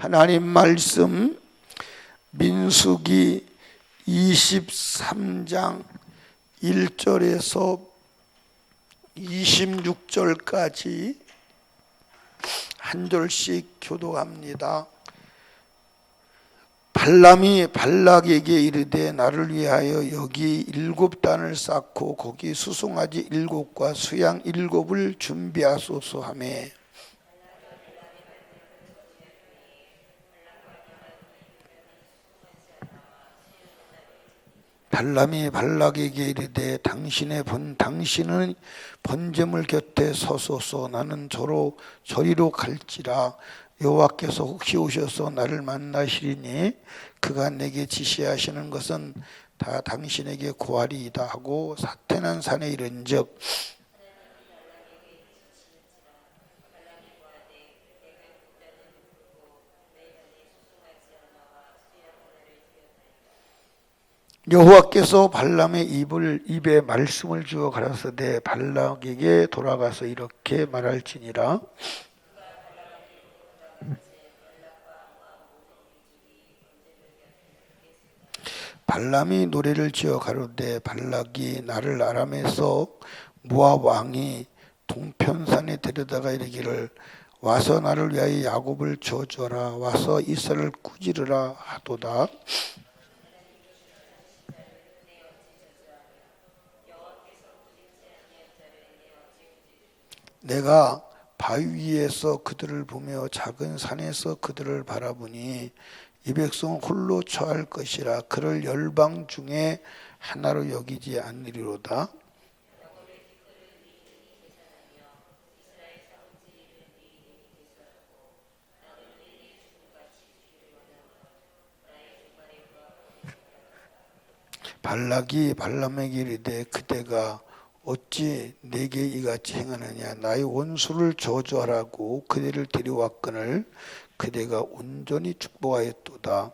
하나님 말씀 민수기 23장 1절에서 26절까지 한 절씩 교독합니다. 발람이 발락에게 이르되 나를 위하여 여기 7단을 쌓고 거기 수송아지 7과 수양 7을 준비하소서 하매 발람이 발락에게 이르되 당신은 번제물 곁에 서소서. 나는 저리로 갈지라. 여호와께서 혹시 오셔서 나를 만나시리니 그가 내게 지시하시는 것은 다 당신에게 고하리이다 하고 사태난 산에 이른즉 여호와께서 발람의 입에 말씀을 주어 가라사대 발락에게 돌아가서 이렇게 말할지니라. 발람이 노래를 지어 가로되 발락이 나를 아람에서 모압 왕이 동편산에 데려다가 이르기를 와서 나를 위하여 야곱을 저주하라. 와서 이스라엘을 꾸지르라 하도다. 내가 바위 위에서 그들을 보며 작은 산에서 그들을 바라보니 이 백성은 홀로 처할 것이라. 그를 열방 중에 하나로 여기지 않으리로다. 발락이 발람에게 이르되 그대가 어찌 내게 이같이 행하느냐. 나의 원수를 저주하라고 그대를 데려왔거늘 그대가 온전히 축복하였도다.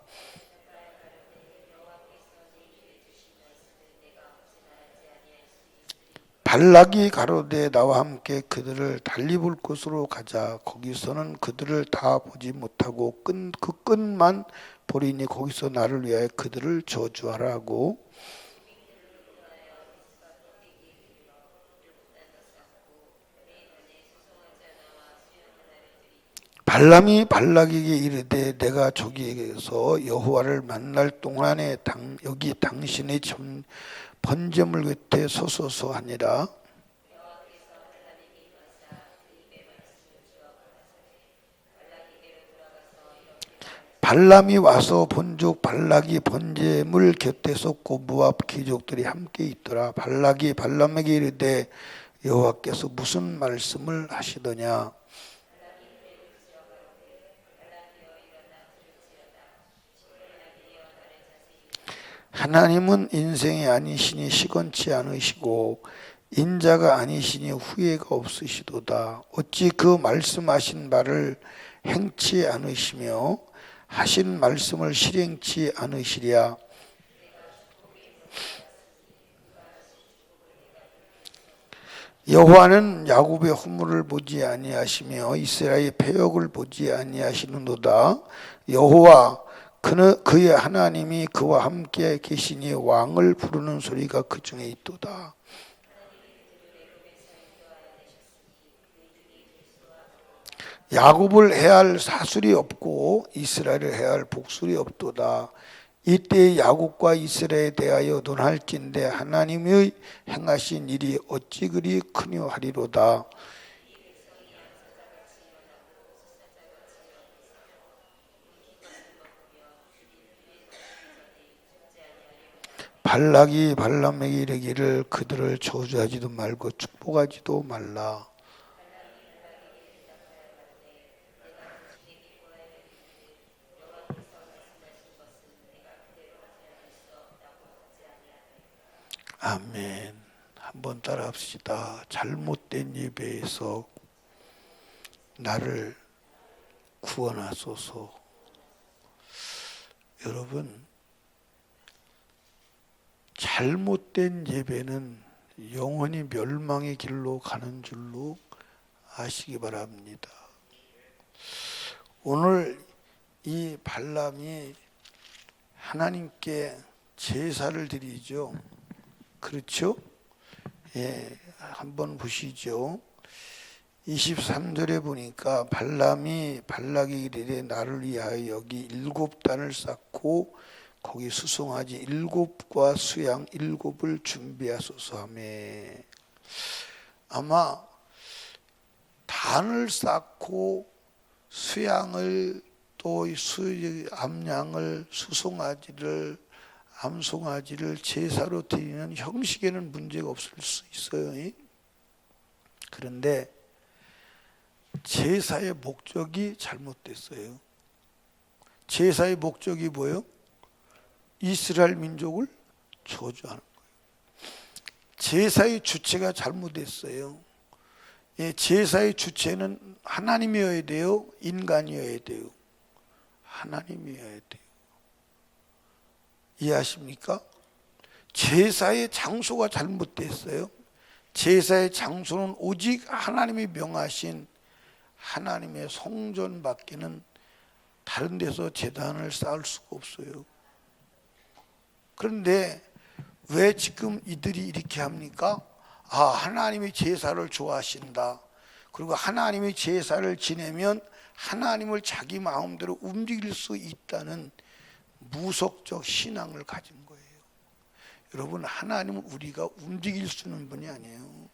발락이 가로되 나와 함께 그들을 달리 볼 곳으로 가자. 거기서는 그들을 다 보지 못하고 그 끝만 보리니 거기서 나를 위하여 그들을 저주하라고. 발람이 발락에게 이르되 내가 저기에서 여호와를 만날 동안에 여기 당신의 번제물 곁에 서소서 하니라. 발람이 와서 본즉 발락이 번제물 곁에 섰고 모압 귀족들이 함께 있더라. 발락이 발람에게 이르되 여호와께서 무슨 말씀을 하시더냐. 하나님은 인생이 아니시니 시건치 않으시고 인자가 아니시니 후회가 없으시도다. 어찌 그 말씀하신 바를 행치 않으시며 하신 말씀을 실행치 않으시랴. 여호와는 야곱의 허물을 보지 아니하시며 이스라엘의 패역을 보지 아니하시는도다. 여호와 그의 하나님이 그와 함께 계시니 왕을 부르는 소리가 그 중에 있도다. 야곱을 해할 사술이 없고 이스라엘을 해할 복술이 없도다. 이때 야곱과 이스라엘에 대하여 논할진대 하나님의 행하신 일이 어찌 그리 크뇨 하리로다. 발락이 발람에게 이르기를 그들을 저주하지도 말고 축복하지도 말라. 아멘. 한번 따라 합시다. 잘못된 예배에서 나를 구원하소서. 여러분, 잘못된 예배는 영원히 멸망의 길로 가는 줄로 아시기 바랍니다. 오늘 이 발람이 하나님께 제사를 드리죠. 그렇죠? 예, 한번 보시죠. 23절에 보니까 발람이 발락에게 이르되 나를 위하여 여기 7단을 쌓고 거기 수송아지 7과 수양 7을 준비하소서 하며, 아마 단을 쌓고 수양을 또 암양을 수송아지를 암송아지를 제사로 드리는 형식에는 문제가 없을 수 있어요. 그런데 제사의 목적이 잘못됐어요. 제사의 목적이 뭐예요? 이스라엘 민족을 저주하는 거예요. 제사의 주체가 잘못됐어요. 예, 제사의 주체는 하나님이어야 돼요? 인간이어야 돼요? 하나님이어야 돼요. 이해하십니까? 제사의 장소가 잘못됐어요. 제사의 장소는 오직 하나님이 명하신 하나님의 성전 밖에는 다른 데서 제단을 쌓을 수가 없어요. 그런데 왜 지금 이들이 이렇게 합니까? 하나님이 제사를 좋아하신다. 그리고 하나님이 제사를 지내면 하나님을 자기 마음대로 움직일 수 있다는 무속적 신앙을 가진 거예요. 여러분, 하나님은 우리가 움직일 수 있는 분이 아니에요.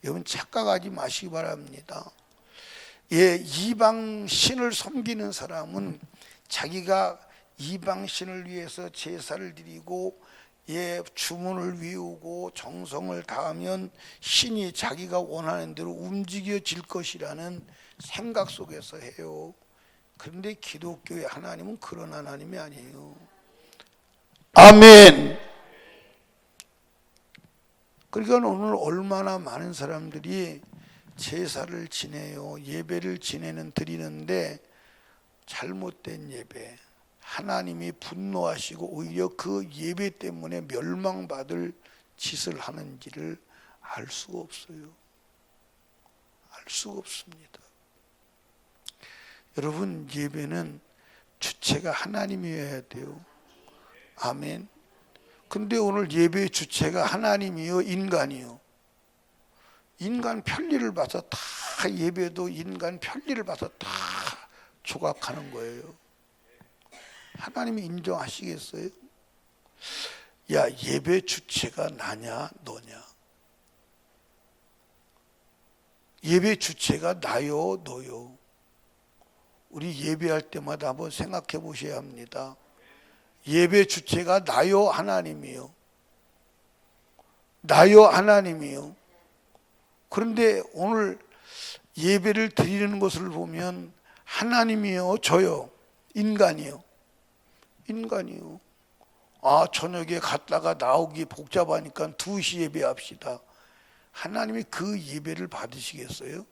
여러분, 착각하지 마시기 바랍니다. 예, 이방 신을 섬기는 사람은 자기가 이방 신을 위해서 제사를 드리고 예, 주문을 외우고 정성을 다하면 신이 자기가 원하는 대로 움직여질 것이라는 생각 속에서 해요. 그런데 기독교의 하나님은 그런 하나님이 아니에요. 아멘. 그러니까 오늘 얼마나 많은 사람들이 제사를 지내요. 예배를 드리는데 잘못된 예배, 하나님이 분노하시고 오히려 그 예배 때문에 멸망받을 짓을 하는지를 알 수가 없어요. 알 수가 없습니다. 여러분, 예배는 주체가 하나님이어야 돼요. 아멘. 근데 오늘 예배의 주체가 하나님이요, 인간이요? 인간 편리를 봐서 다 예배도 인간 편리를 봐서 다 조각하는 거예요. 하나님이 인정하시겠어요? 야, 예배 주체가 나냐 너냐? 예배 주체가 나요 너요? 우리 예배할 때마다 한번 생각해 보셔야 합니다. 예배 주체가 나요 하나님이요? 나요 하나님이요? 그런데 오늘 예배를 드리는 것을 보면 하나님이요 저요? 인간이요? 인간이요. 저녁에 갔다가 나오기 복잡하니까 2시 예배합시다. 하나님이 그 예배를 받으시겠어요?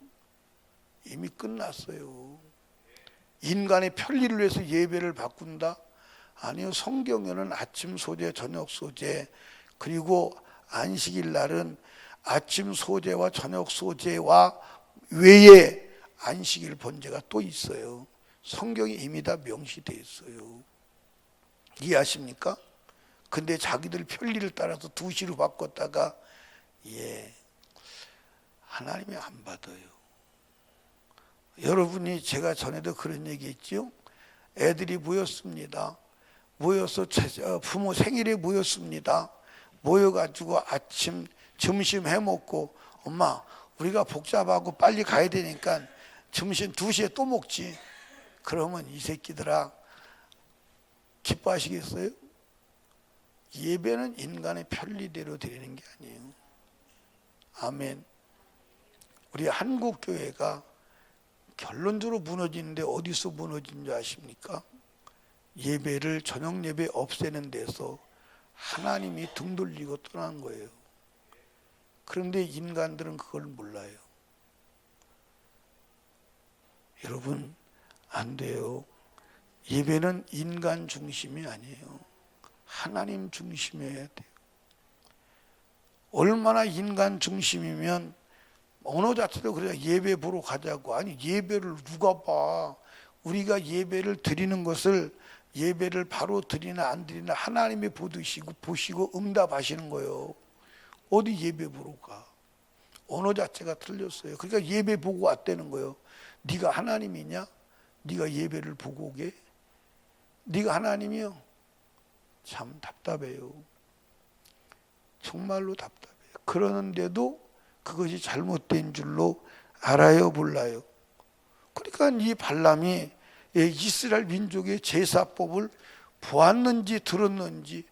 이미 끝났어요. 인간의 편리를 위해서 예배를 바꾼다? 아니요. 성경에는 아침 소재, 저녁 소재, 그리고 안식일 날은 아침 소재와 저녁 소재와 외에 안식일 번제가 또 있어요. 성경이 이미 다 명시되어 있어요. 이해하십니까? 근데 자기들 편리를 따라서 2시로 바꿨다가 하나님이 안 받아요. 여러분이 제가 전에도 그런 얘기 했죠. 애들이 모였습니다. 모여서 부모 생일에 모였습니다. 모여가지고 아침 점심 해먹고 엄마 우리가 복잡하고 빨리 가야 되니까 점심 2시에 또 먹지. 그러면 이 새끼들아 기뻐하시겠어요? 예배는 인간의 편리대로 드리는 게 아니에요. 아멘. 우리 한국교회가 결론적으로 무너지는데 어디서 무너진 줄 아십니까? 예배를 저녁 예배 없애는 데서 하나님이 등 돌리고 떠난 거예요. 그런데 인간들은 그걸 몰라요. 여러분, 안 돼요. 예배는 인간 중심이 아니에요. 하나님 중심이어야 돼요. 얼마나 인간 중심이면 언어 자체도 그래요. 예배 보러 가자고. 아니 예배를 누가 봐. 우리가 예배를 드리는 것을 예배를 바로 드리나 안 드리나 하나님이 보시고 응답하시는 거예요. 어디 예배 보러 가? 언어 자체가 틀렸어요. 그러니까 예배 보고 왔다는 거예요. 네가 하나님이냐? 네가 예배를 보고 오게? 네가 하나님이요? 참 답답해요. 정말로 답답해요. 그러는데도 그것이 잘못된 줄로 알아요, 몰라요? 그러니까 이 발람이 이스라엘 민족의 제사법을 보았는지 들었는지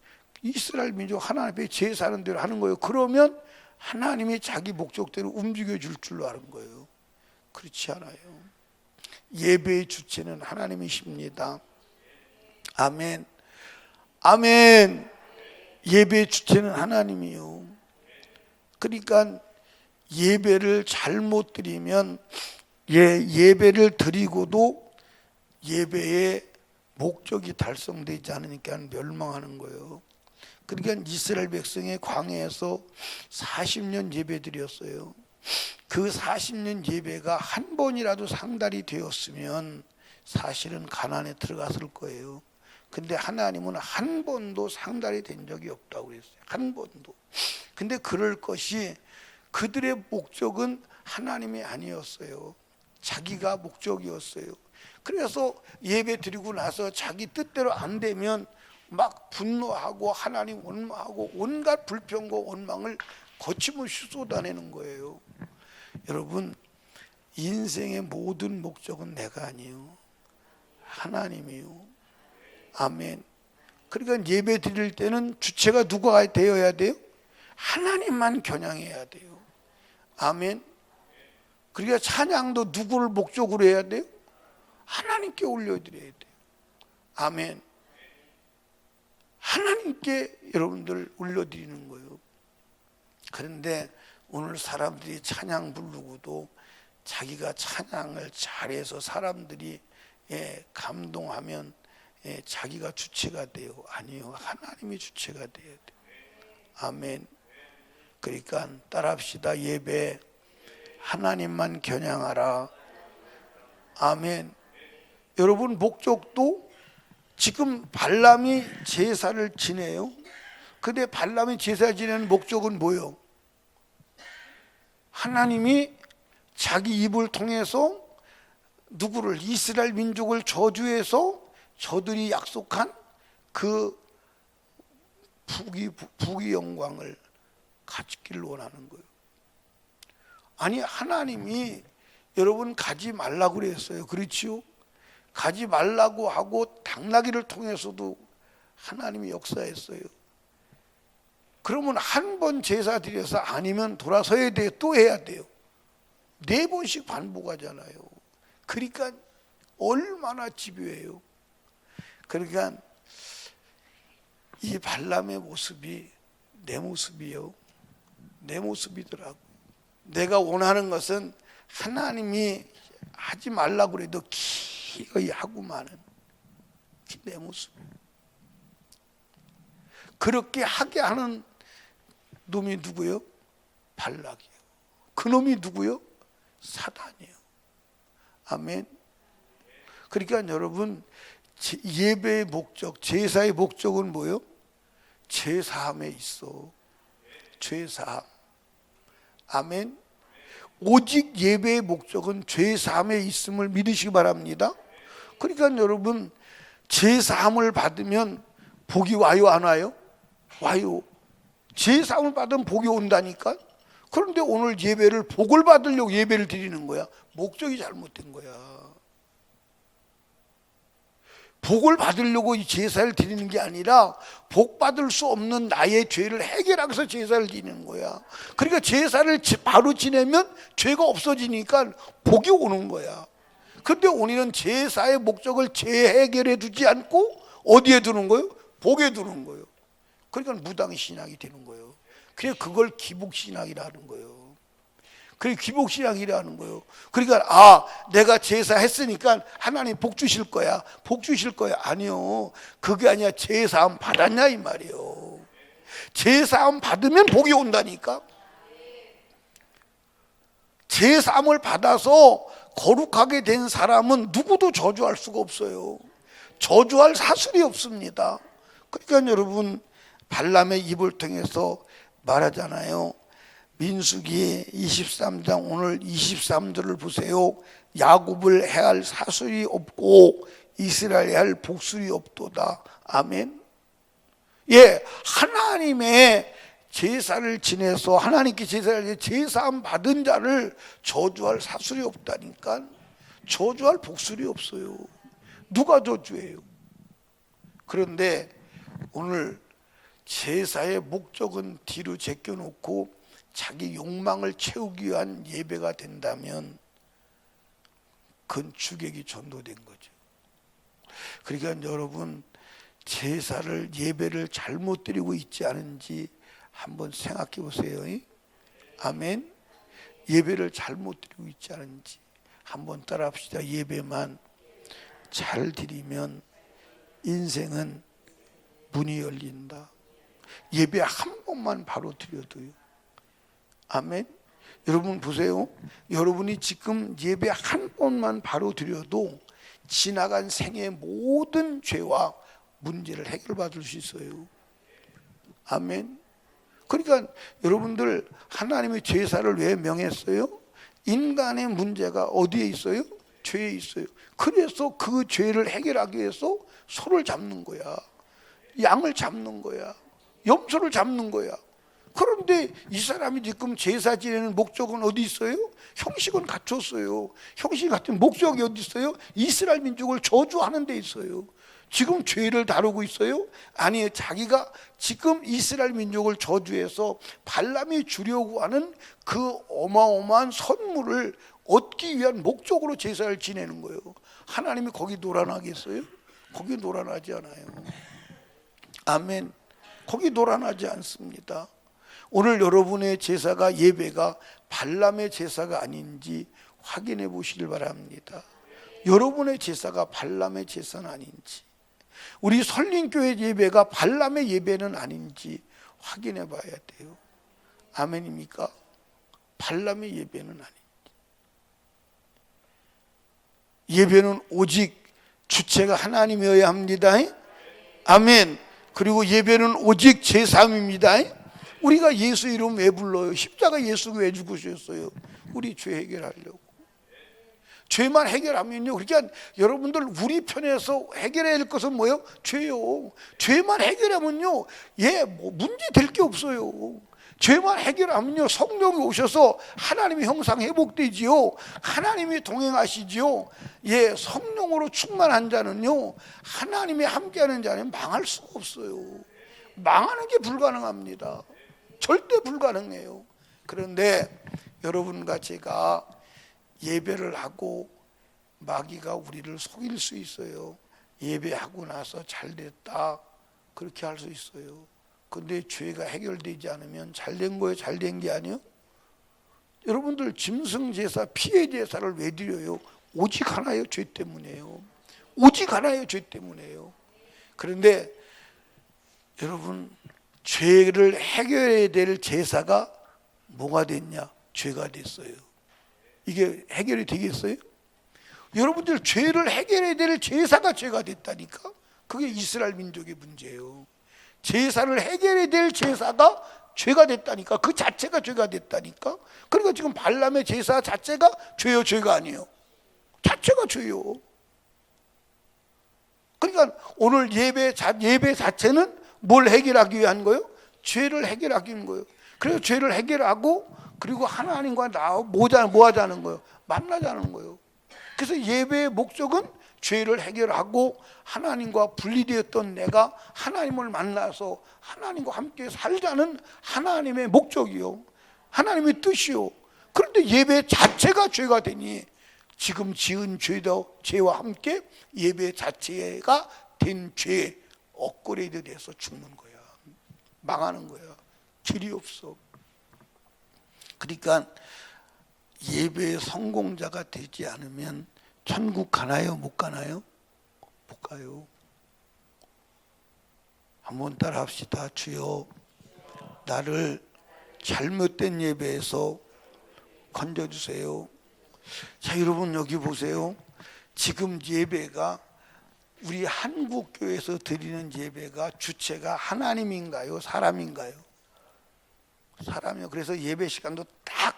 이스라엘 민족 하나님 앞에 제사하는 대로 하는 거예요. 그러면 하나님이 자기 목적대로 움직여 줄 줄로 아는 거예요. 그렇지 않아요. 예배의 주체는 하나님이십니다. 아멘. 아멘. 예배의 주체는 하나님이요. 그러니까 예배를 잘못 드리면 예배를 드리고도 예배의 목적이 달성되지 않으니까 멸망하는 거예요. 그러니까 이스라엘 백성의 광야에서 40년 예배 드렸어요. 그 40년 예배가 한 번이라도 상달이 되었으면 사실은 가나안에 들어갔을 거예요. 근데 하나님은 한 번도 상달이 된 적이 없다고 그랬어요. 한 번도. 근데 그럴 것이 그들의 목적은 하나님이 아니었어요. 자기가 목적이었어요. 그래서 예배 드리고 나서 자기 뜻대로 안 되면 막 분노하고 하나님 원망하고 온갖 불평과 원망을 거침없이 쏟아내는 거예요. 여러분, 인생의 모든 목적은 내가 아니에요. 하나님이요. 아멘. 그러니까 예배 드릴 때는 주체가 누가 되어야 돼요? 하나님만 겨냥해야 돼요. 아멘. 그러니까 찬양도 누구를 목적으로 해야 돼요? 하나님께 올려드려야 돼요. 아멘. 하나님께 여러분들 올려드리는 거예요. 그런데 오늘 사람들이 찬양 부르고도 자기가 찬양을 잘해서 사람들이 감동하면 자기가 주체가 돼요. 아니요, 하나님이 주체가 돼야 돼요. 아멘. 그러니까 따라합시다. 예배 하나님만 겨냥하라. 아멘. 여러분, 목적도 지금 발람이 제사를 지내요. 근데 발람이 제사 지내는 목적은 뭐예요? 하나님이 자기 입을 통해서 누구를, 이스라엘 민족을 저주해서 저들이 약속한 그 부귀 영광을 갖기를 원하는 거예요. 아니, 하나님이 여러분 가지 말라고 그랬어요. 그렇지요? 가지 말라고 하고 당나귀를 통해서도 하나님이 역사했어요. 그러면 한 번 제사 드려서 아니면 돌아서야 돼요. 또 해야 돼요. 4번씩 반복하잖아요. 그러니까 얼마나 집요해요. 그러니까 이 발람의 모습이 내 모습이요. 내 모습이더라고. 내가 원하는 것은 하나님이 하지 말라고 그래도 기어이 하고 마는 내 모습. 그렇게 하게 하는 놈이 누구요? 발락이요. 그 놈이 누구요? 사단이요. 아멘. 그러니까 여러분, 예배의 목적, 제사의 목적은 뭐요? 죄사함에 있어. 죄사함. 아멘. 오직 예배의 목적은 죄사함에 있음을 믿으시기 바랍니다. 그러니까 여러분, 죄사함을 받으면 복이 와요, 안 와요? 와요. 죄사함을 받으면 복이 온다니까. 그런데 오늘 예배를 복을 받으려고 예배를 드리는 거야. 목적이 잘못된 거야. 복을 받으려고 이 제사를 드리는 게 아니라 복 받을 수 없는 나의 죄를 해결하기 위해서 제사를 드리는 거야. 그러니까 제사를 바로 지내면 죄가 없어지니까 복이 오는 거야. 그런데 우리는 제사의 목적을 재해결해 두지 않고 어디에 두는 거예요? 복에 두는 거예요. 그러니까 무당신앙이 되는 거예요. 그래서 그걸 기복신앙이라는 거예요. 그게 기복신앙이라는 거예요. 그러니까 내가 제사했으니까 하나님 복 주실 거야. 복 주실 거야. 아니요. 그게 아니야. 제사함 받았냐 이 말이에요. 제사함 받으면 복이 온다니까. 제사함을 받아서 거룩하게 된 사람은 누구도 저주할 수가 없어요. 저주할 사슬이 없습니다. 그러니까 여러분, 발람의 입을 통해서 말하잖아요. 민수기 23장 오늘 23절을 보세요. 야곱을 해할 사슬이 없고 이스라엘에 할 복술이 없도다. 아멘. 예, 하나님의 제사를 지내서 하나님께 제사를 제사함 받은 자를 저주할 사슬이 없다니까. 저주할 복술이 없어요. 누가 저주해요? 그런데 오늘 제사의 목적은 뒤로 제껴놓고 자기 욕망을 채우기 위한 예배가 된다면 그건 주객이 전도된 거죠. 그러니까 여러분, 제사를 예배를 잘못 드리고 있지 않은지 한번 생각해 보세요. 아멘. 예배를 잘못 드리고 있지 않은지 한번 따라합시다. 예배만 잘 드리면 인생은 문이 열린다. 예배 한 번만 바로 드려도요. 아멘. 여러분 보세요. 여러분이 지금 예배 한 번만 바로 드려도 지나간 생의 모든 죄와 문제를 해결받을 수 있어요. 아멘. 그러니까 여러분들, 하나님의 제사를 왜 명했어요? 인간의 문제가 어디에 있어요? 죄에 있어요. 그래서 그 죄를 해결하기 위해서 소를 잡는 거야. 양을 잡는 거야. 염소를 잡는 거야. 그런데 이 사람이 지금 제사 지내는 목적은 어디 있어요? 형식은 갖췄어요. 형식이 갖춘 목적이 어디 있어요? 이스라엘 민족을 저주하는 데 있어요. 지금 죄를 다루고 있어요? 아니에요. 자기가 지금 이스라엘 민족을 저주해서 발람이 주려고 하는 그 어마어마한 선물을 얻기 위한 목적으로 제사를 지내는 거예요. 하나님이 거기 놀아나겠어요? 거기 놀아나지 않아요. 아멘. 거기 놀아나지 않습니다. 오늘 여러분의 제사가, 예배가 발람의 제사가 아닌지 확인해 보시길 바랍니다. 여러분의 제사가 발람의 제사는 아닌지, 우리 설린교회 예배가 발람의 예배는 아닌지 확인해 봐야 돼요. 아멘입니까? 발람의 예배는 아닌지. 예배는 오직 주체가 하나님이어야 합니다. 아멘. 그리고 예배는 오직 제3입니다. 우리가 예수 이름 왜 불러요? 십자가 예수가 왜 죽으셨어요? 우리 죄 해결하려고. 죄만 해결하면요, 그러니까 여러분들, 우리 편에서 해결해야 할 것은 뭐예요? 죄요. 죄만 해결하면요, 뭐 문제 될 게 없어요. 죄만 해결하면요, 성령이 오셔서 하나님의 형상 회복되지요. 하나님이 동행하시지요. 성령으로 충만한 자는요, 하나님이 함께하는 자는 망할 수가 없어요. 망하는 게 불가능합니다. 절대 불가능해요. 그런데 여러분과 제가 예배를 하고 마귀가 우리를 속일 수 있어요. 예배하고 나서 잘 됐다, 그렇게 할 수 있어요. 근데 죄가 해결되지 않으면 잘 된 거예요? 잘 된 게 아니에요? 여러분들, 짐승제사, 피해제사를 왜 드려요? 오직 하나예요. 죄 때문이에요. 오직 하나예요. 죄 때문이에요. 그런데 여러분, 죄를 해결해야 될 제사가 뭐가 됐냐? 죄가 됐어요. 이게 해결이 되겠어요? 여러분들, 죄를 해결해야 될 제사가 죄가 됐다니까? 그게 이스라엘 민족의 문제예요. 제사를 해결해야 될 제사가 죄가 됐다니까. 그 자체가 죄가 됐다니까. 그러니까 지금 발람의 제사 자체가 죄요, 죄가 아니에요? 자체가 죄요. 그러니까 오늘 예배 자체는 뭘 해결하기 위한 거예요? 죄를 해결하기 위한 거예요. 그래서 죄를 해결하고, 그리고 하나님과 뭐 하자는 거예요? 만나자는 거예요. 그래서 예배의 목적은 죄를 해결하고 하나님과 분리되었던 내가 하나님을 만나서 하나님과 함께 살자는 하나님의 목적이요, 하나님의 뜻이요. 그런데 예배 자체가 죄가 되니 지금 지은 죄와 함께 예배 자체가 된 죄에 업그레이드 돼서 죽는 거야. 망하는 거야. 길이 없어. 그러니까 예배의 성공자가 되지 않으면 천국 가나요? 못 가나요? 못 가요. 한번 따라 합시다. 주여, 나를 잘못된 예배에서 건져주세요. 자, 여러분 여기 보세요. 지금 예배가 우리 한국 교회에서 드리는 예배가 주체가 하나님인가요? 사람인가요? 사람이요. 그래서 예배 시간도 딱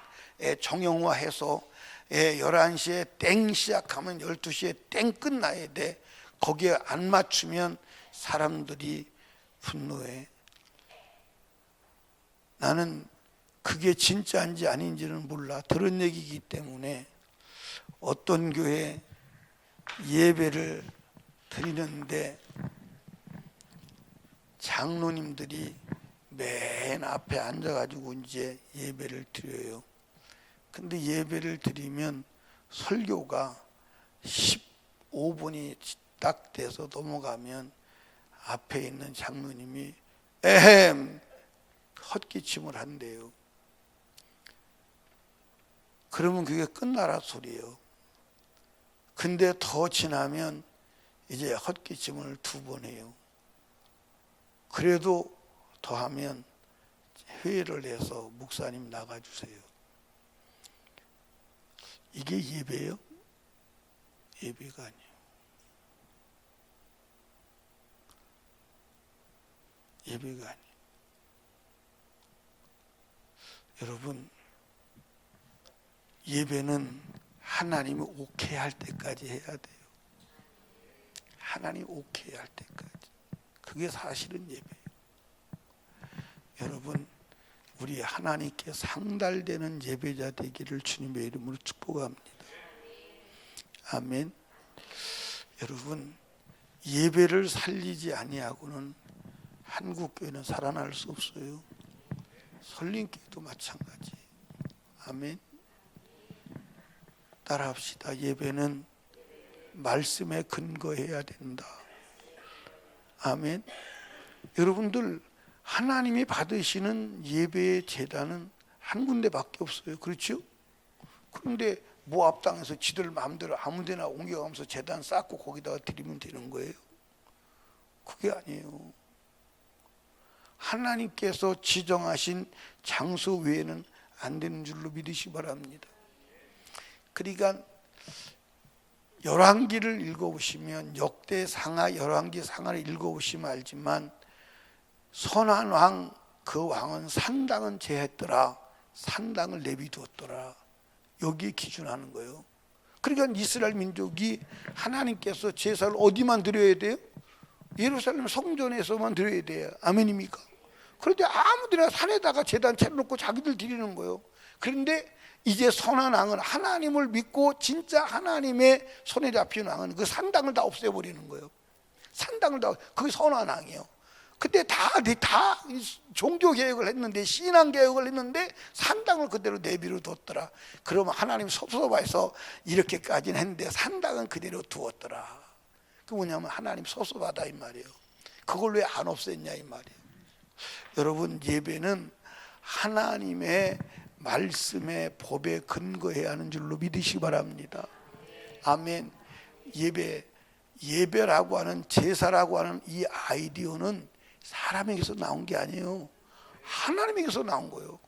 정형화해서 11시에 땡 시작하면 12시에 땡 끝나야 돼. 거기에 안 맞추면 사람들이 분노해. 나는 그게 진짜인지 아닌지는 몰라. 들은 얘기이기 때문에 어떤 교회 예배를 드리는데 장로님들이 맨 앞에 앉아가지고 이제 예배를 드려요. 근데 예배를 드리면 설교가 15분이 딱 돼서 넘어가면 앞에 있는 장로님이 에헴 헛기침을 한대요. 그러면 그게 끝나라 소리예요. 근데 더 지나면 이제 헛기침을 2번 해요. 그래도 더하면 회의를 해서 목사님 나가주세요. 이게 예배예요? 예배가 아니에요. 예배가 아니에요. 여러분, 예배는 하나님이 오케이 할 때까지 해야 돼요. 하나님 오케이 할 때까지. 그게 사실은 예배예요. 여러분, 우리 하나님께 상달되는 예배자 되기를 주님의 이름으로 축복합니다. 아멘. 여러분, 예배를 살리지 아니하고는 한국 교회는 살아날 수 없어요. 설림교회도 마찬가지. 아멘. 따라합시다. 예배는 말씀에 근거해야 된다. 아멘. 여러분들, 하나님이 받으시는 예배의 제단은 한 군데밖에 없어요. 그렇죠? 그런데 모압 땅에서 지들 마음대로 아무데나 옮겨가면서 제단 쌓고 거기다가 드리면 되는 거예요? 그게 아니에요. 하나님께서 지정하신 장소 외에는 안 되는 줄로 믿으시기 바랍니다. 그러니까 열왕기를 읽어보시면 역대 상하, 열왕기 상하를 읽어보시면 알지만 선한 왕, 그 왕은 산당은 제했더라. 산당을 내비두었더라. 여기에 기준하는 거예요. 그러니까 이스라엘 민족이 하나님께서 제사를 어디만 드려야 돼요? 예루살렘 성전에서만 드려야 돼요. 아멘입니까? 그런데 아무데나 산에다가 제단 차려놓고 자기들 드리는 거예요. 그런데 이제 선한 왕은 하나님을 믿고 진짜 하나님의 손에 잡힌 왕은 그 산당을 다 없애버리는 거예요. 산당을 다, 그게 선한 왕이에요. 그때 다 종교개혁을 했는데, 신앙개혁을 했는데 산당을 그대로 내비로 뒀더라. 그러면 하나님 섭섭해서 이렇게까지는 했는데 산당은 그대로 두었더라. 그 뭐냐면 하나님 섭섭하다 이 말이에요. 그걸 왜 안 없앴냐 이 말이에요. 여러분, 예배는 하나님의 말씀의 법에 근거해야 하는 줄로 믿으시기 바랍니다. 아멘. 예배라고 하는, 제사라고 하는 이 아이디어는 사람에게서 나온 게 아니에요. 하나님에게서 나온 거예요.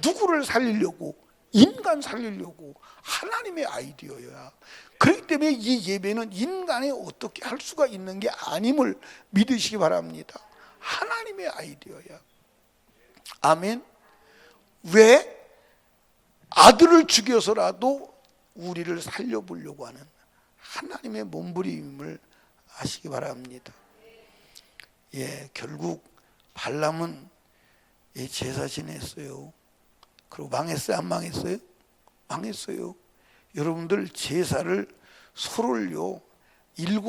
누구를 살리려고? 인간 살리려고. 하나님의 아이디어야. 그렇기 때문에 이 예배는 인간이 어떻게 할 수가 있는 게 아님을 믿으시기 바랍니다. 하나님의 아이디어야. 아멘. 왜? 아들을 죽여서라도 우리를 살려보려고 하는 하나님의 몸부림을 아시기 바랍니다. 결국 발람은 제사 지냈어요. 그리고 망했어요? 안 망했어요? 망했어요. 여러분들, 제사를 소를요 7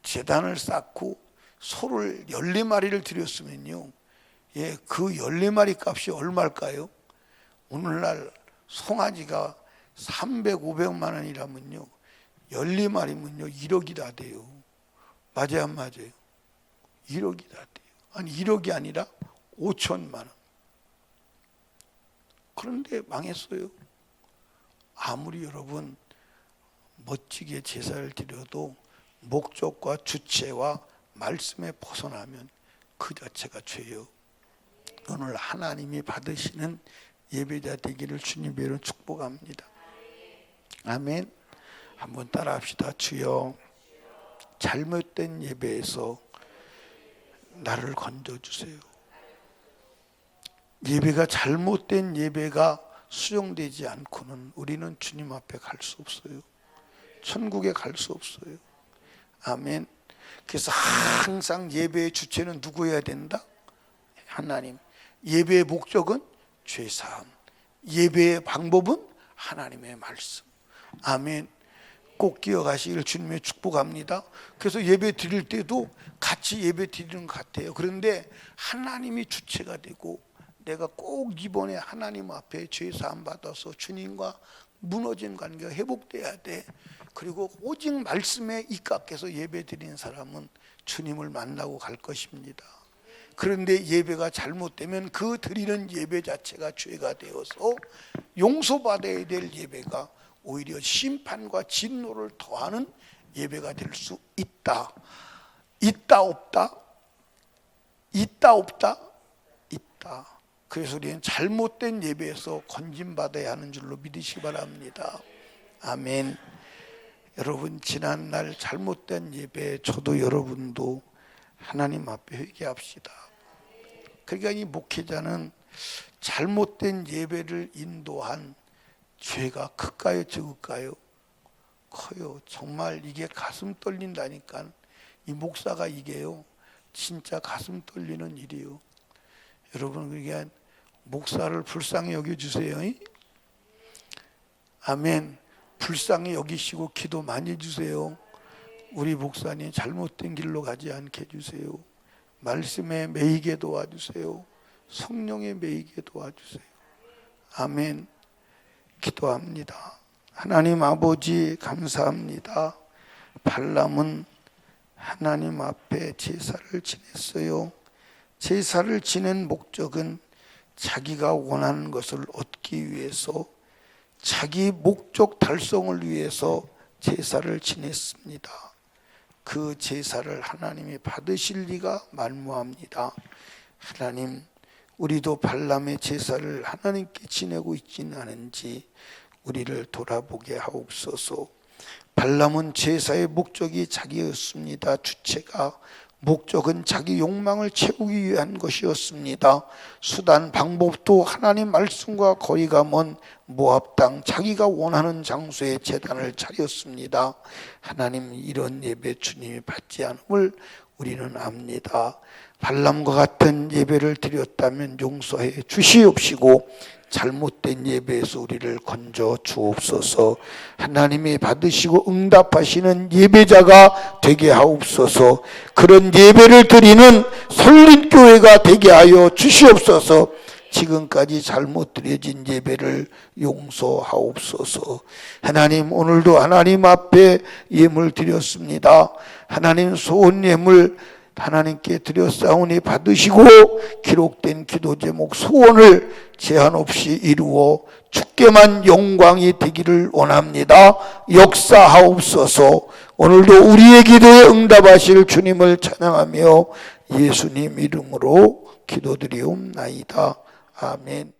제단을 쌓고 소를 14마리를 드렸으면요, 그 14마리 값이 얼마일까요? 오늘날 송아지가 300, 500만 원이라면요 14마리면요 1억이 다 돼요. 맞아요, 안 맞아요? 1억이 다 돼요. 아니 1억이 아니라 5천만 원. 그런데 망했어요. 아무리 여러분 멋지게 제사를 드려도 목적과 주체와 말씀에 벗어나면 그 자체가 죄요. 오늘 하나님이 받으시는 예배자 되기를 주님의 이름으로 축복합니다. 아멘. 한번 따라합시다. 주여, 잘못된 예배에서 나를 건져주세요. 예배가 잘못된 예배가 수용되지 않고는 우리는 주님 앞에 갈 수 없어요. 천국에 갈 수 없어요. 아멘. 그래서 항상 예배의 주체는 누구여야 된다? 하나님. 예배의 목적은 죄사함. 예배의 방법은 하나님의 말씀. 아멘. 꼭 기억하시길 주님의 축복합니다. 그래서 예배 드릴 때도 같이 예배 드리는 것 같아요. 그런데 하나님이 주체가 되고 내가 꼭 이번에 하나님 앞에 죄사함 받아서 주님과 무너진 관계가 회복돼야 돼. 그리고 오직 말씀에 입각해서 예배 드리는 사람은 주님을 만나고 갈 것입니다. 그런데 예배가 잘못되면 그 드리는 예배 자체가 죄가 되어서 용서받아야 될 예배가 오히려 심판과 진노를 더하는 예배가 될 수 있다. 있다 없다? 있다 없다? 있다. 그래서 우리는 잘못된 예배에서 건진받아야 하는 줄로 믿으시기 바랍니다. 아멘. 여러분, 지난날 잘못된 예배, 저도 여러분도 하나님 앞에 회개합시다. 그러니까 이 목회자는 잘못된 예배를 인도한 죄가 클까요, 적을까요? 커요. 정말 이게 가슴 떨린다니까. 이 목사가 이게요, 진짜 가슴 떨리는 일이요. 여러분, 그게 목사를 불쌍히 여겨주세요. 아멘. 불쌍히 여기시고 기도 많이 해주세요. 우리 목사님 잘못된 길로 가지 않게 해주세요. 말씀에 매이게 도와주세요. 성령에 매이게 도와주세요. 아멘. 기도합니다. 하나님 아버지, 감사합니다. 발람은 하나님 앞에 제사를 지냈어요. 제사를 지낸 목적은 자기가 원하는 것을 얻기 위해서, 자기 목적 달성을 위해서 제사를 지냈습니다. 그 제사를 하나님이 받으실 리가 만무합니다. 하나님, 우리도 발람의 제사를 하나님께 지내고 있지는 않은지 우리를 돌아보게 하옵소서. 발람은 제사의 목적이 자기였습니다. 주체가. 목적은 자기 욕망을 채우기 위한 것이었습니다. 수단, 방법도 하나님 말씀과 거리가 먼 모압 땅, 자기가 원하는 장소에 제단을 차렸습니다. 하나님, 이런 예배 주님이 받지 않음을 우리는 압니다. 발람과 같은 예배를 드렸다면 용서해 주시옵시고 잘못된 예배에서 우리를 건져 주옵소서. 하나님이 받으시고 응답하시는 예배자가 되게 하옵소서. 그런 예배를 드리는 설립교회가 되게 하여 주시옵소서. 지금까지 잘못 드려진 예배를 용서하옵소서. 하나님, 오늘도 하나님 앞에 예물 드렸습니다. 하나님, 소원 예물 하나님께 드렸사오니 받으시고 기록된 기도 제목 소원을 제한 없이 이루어 주께만 영광이 되기를 원합니다. 역사하옵소서. 오늘도 우리의 기도에 응답하실 주님을 찬양하며 예수님 이름으로 기도드리옵나이다. 아멘.